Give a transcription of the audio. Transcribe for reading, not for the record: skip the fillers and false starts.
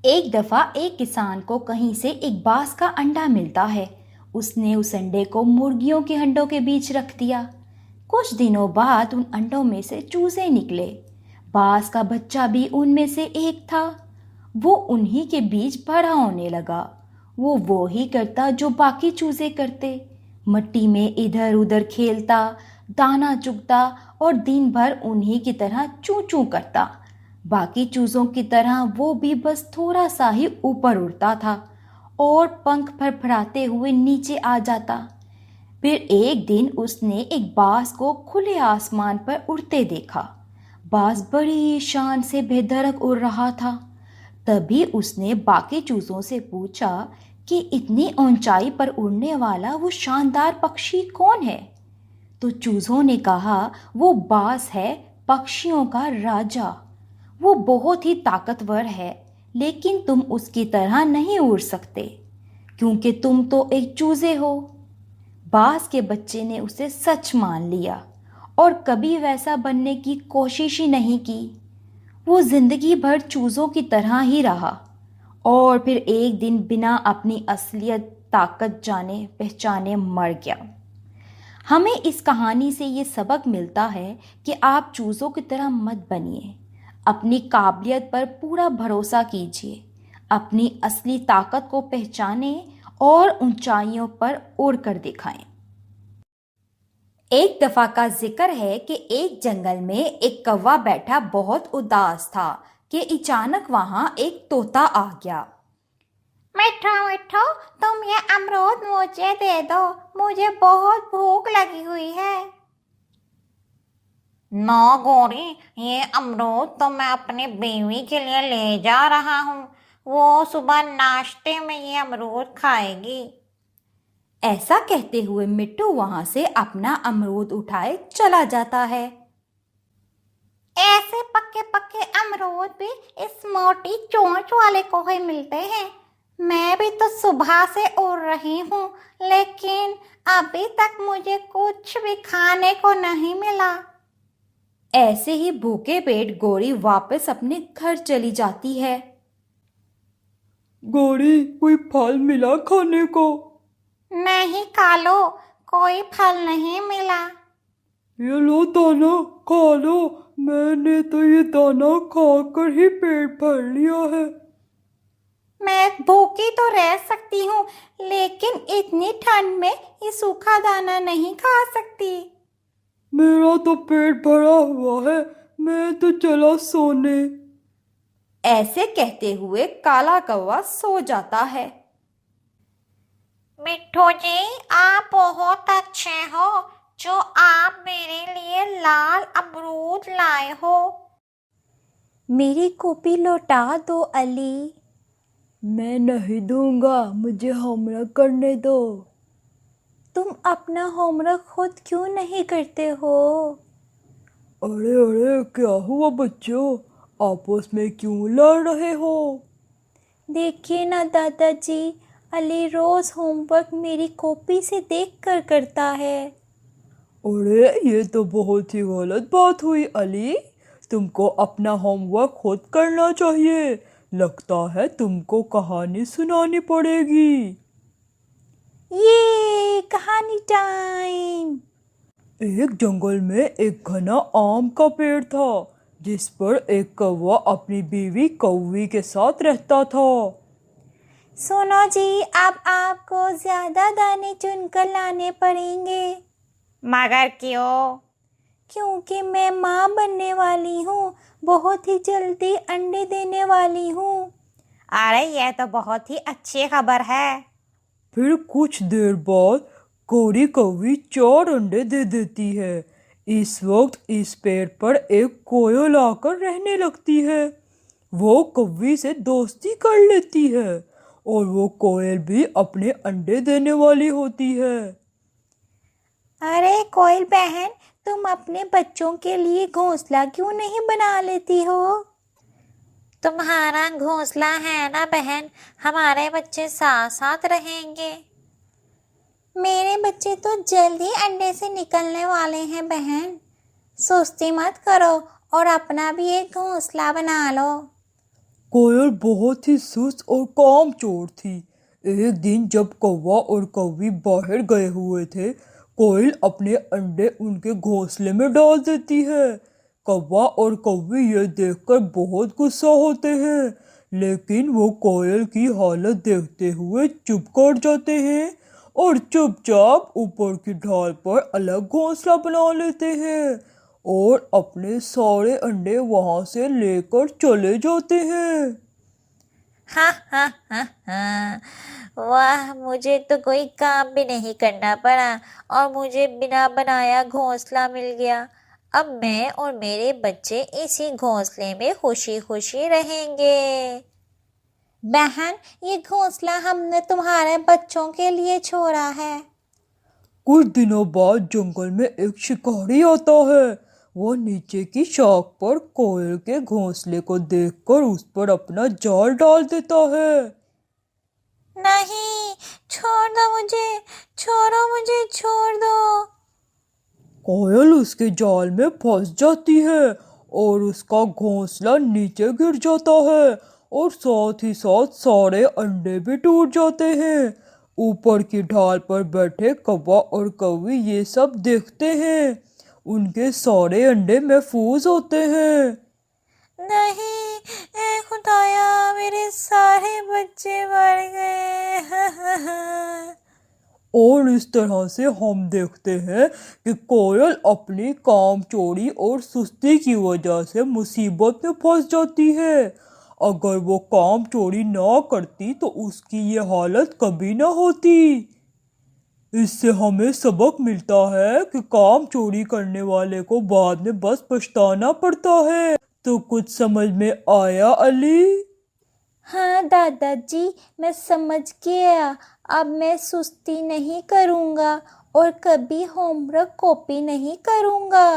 एक दफ़ा एक किसान को कहीं से एक बांस का अंडा मिलता है। उसने उस अंडे को मुर्गियों के अंडों के बीच रख दिया। कुछ दिनों बाद उन अंडों में से चूजे निकले। बांस का बच्चा भी उनमें से एक था। वो उन्हीं के बीच बड़ा होने लगा। वो ही करता जो बाकी चूजे करते। मिट्टी में इधर उधर खेलता, दाना चुगता और दिन भर उन्हीं की तरह चूं चूं करता। बाकी चूजों की तरह वो भी बस थोड़ा सा ही ऊपर उड़ता था और पंख फड़फड़ाते हुए नीचे आ जाता। फिर एक दिन उसने एक बाज को खुले आसमान पर उड़ते देखा। बाज बड़ी शान से बेधड़क उड़ रहा था। तभी उसने बाकी चूजों से पूछा कि इतनी ऊंचाई पर उड़ने वाला वो शानदार पक्षी कौन है। तो चूजों ने कहा, वो बाज है, पक्षियों का राजा। वो बहुत ही ताकतवर है, लेकिन तुम उसकी तरह नहीं उड़ सकते क्योंकि तुम तो एक चूजे हो। बाज के बच्चे ने उसे सच मान लिया और कभी वैसा बनने की कोशिश ही नहीं की। वो जिंदगी भर चूजों की तरह ही रहा और फिर एक दिन बिना अपनी असलियत ताकत जाने पहचाने मर गया। हमें इस कहानी से ये सबक मिलता है कि आप चूजों की तरह मत बनिए। अपनी काबिलियत पर पूरा भरोसा कीजिए, अपनी असली ताकत को पहचानें और ऊंचाइयों पर उड़ कर दिखाएं। एक दफा का जिक्र है कि एक जंगल में एक कौवा बैठा बहुत उदास था कि अचानक वहां एक तोता आ गया। मिठो मिठो, तुम ये अमरूद मुझे दे दो, मुझे बहुत भूख लगी हुई है। ना गौरी, ये अमरूद तो मैं अपनी बीवी के लिए ले जा रहा हूँ। वो सुबह नाश्ते में ये अमरूद खाएगी। ऐसा कहते हुए मिट्टू वहां से अपना अमरूद उठाए चला जाता है। ऐसे पक्के पक्के अमरूद भी इस मोटी चोंच वाले को ही मिलते हैं। मैं भी तो सुबह से उड़ रही हूँ, लेकिन अभी तक मुझे कुछ भी खाने को नहीं मिला। ऐसे ही भूखे पेट गौरी वापस अपने घर चली जाती है। गौरी, कोई फल मिला खाने को? नहीं कालो, कोई फल नहीं मिला। ये लो दाना, खा लो। मैंने तो ये दाना खाकर ही पेट भर लिया है। मैं भूखी तो रह सकती हूँ, लेकिन इतनी ठंड में ये सूखा दाना नहीं खा सकती। मेरा तो पेट भरा हुआ है, मैं तो चला सोने। ऐसे कहते हुए काला कौवा सो जाता है। मिट्ठू जी, आप बहुत अच्छे हो जो आप मेरे लिए लाल अमरूद लाए हो। मेरी कॉपी लौटा दो अली। मैं नहीं दूंगा, मुझे होमवर्क करने दो। तुम अपना होमवर्क खुद क्यों नहीं करते हो? अरे अरे, क्या हुआ बच्चों? आपस में क्यों लड़ रहे हो? देखिए ना दादाजी, अली रोज होमवर्क मेरी कॉपी से देखकर करता है। अरे, ये तो बहुत ही गलत बात हुई अली। तुमको अपना होमवर्क खुद करना चाहिए। लगता है तुमको कहानी सुनानी पड़ेगी। ये कहानी टाइम। एक जंगल में एक घना आम का पेड़ था, जिस पर एक कौवा अपनी बीवी कौवी के साथ रहता था। सुनो जी, अब आपको ज्यादा दाने चुनकर लाने पड़ेंगे। मगर क्यों? क्योंकि मैं माँ बनने वाली हूँ, बहुत ही जल्दी अंडे देने वाली हूँ। अरे, यह तो बहुत ही अच्छी खबर है। फिर कुछ देर बाद गौरी कौवी 4 अंडे दे देती है। इस वक्त इस पेड़ पर एक कोयल आकर रहने लगती है। वो कौवी से दोस्ती कर लेती है और वो कोयल भी अपने अंडे देने वाली होती है। अरे कोयल बहन, तुम अपने बच्चों के लिए घोंसला क्यों नहीं बना लेती हो? तुम्हारा घोंसला है ना बहन, हमारे बच्चे साथ साथ रहेंगे। मेरे बच्चे तो जल्द ही अंडे से निकलने वाले हैं बहन। सुस्ती मत करो और अपना भी एक घोंसला बना लो। कोयल बहुत ही सुस्त और कामचोर थी। एक दिन जब कौवा और कौवी बाहर गए हुए थे, कोयल अपने अंडे उनके घोंसले में डाल देती है। कौवा और कौवी ये देखकर बहुत गुस्सा होते हैं, लेकिन वो कोयल की हालत देखते हुए चुप कर जाते हैं और चुपचाप ऊपर की ढाल पर अलग घोंसला बना लेते हैं और अपने सारे अंडे वहां से लेकर चले जाते हैं। हा हा हा हा। वाह, मुझे तो कोई काम भी नहीं करना पड़ा और मुझे बिना बनाया घोंसला मिल गया। अब मैं और मेरे बच्चे इसी घोंसले में खुशी खुशी रहेंगे। बहन, ये घोंसला हमने तुम्हारे बच्चों के लिए छोड़ा है। कुछ दिनों बाद जंगल में एक शिकारी आता है। वो नीचे की शाख पर कोयल के घोंसले को देखकर उस पर अपना जाल डाल देता है। नहीं, छोड़ दो मुझे, छोड़ो मुझे, छोड़ दो। कोयल उसके जाल में फंस जाती है और उसका घोंसला नीचे गिर जाता है और साथ ही साथ सारे अंडे भी टूट जाते हैं। ऊपर की ढाल पर बैठे कौवा और कौवी ये सब देखते हैं। उनके सारे अंडे महफूज होते हैं। नहीं, ए खुदाया, मेरे सारे बच्चे मर गए। और इस तरह से हम देखते हैं कि कोयल अपनी कामचोरी और सुस्ती की वजह से मुसीबत में फंस जाती है। अगर वो काम चोरी ना करती तो उसकी ये हालत कभी ना होती। इससे हमें सबक मिलता है कि काम चोरी करने वाले को बाद में बस पछताना पड़ता है। तो कुछ समझ में आया अली? हाँ दादाजी, मैं समझ गया। अब मैं सुस्ती नहीं करूँगा और कभी होमवर्क कॉपी नहीं करूँगा।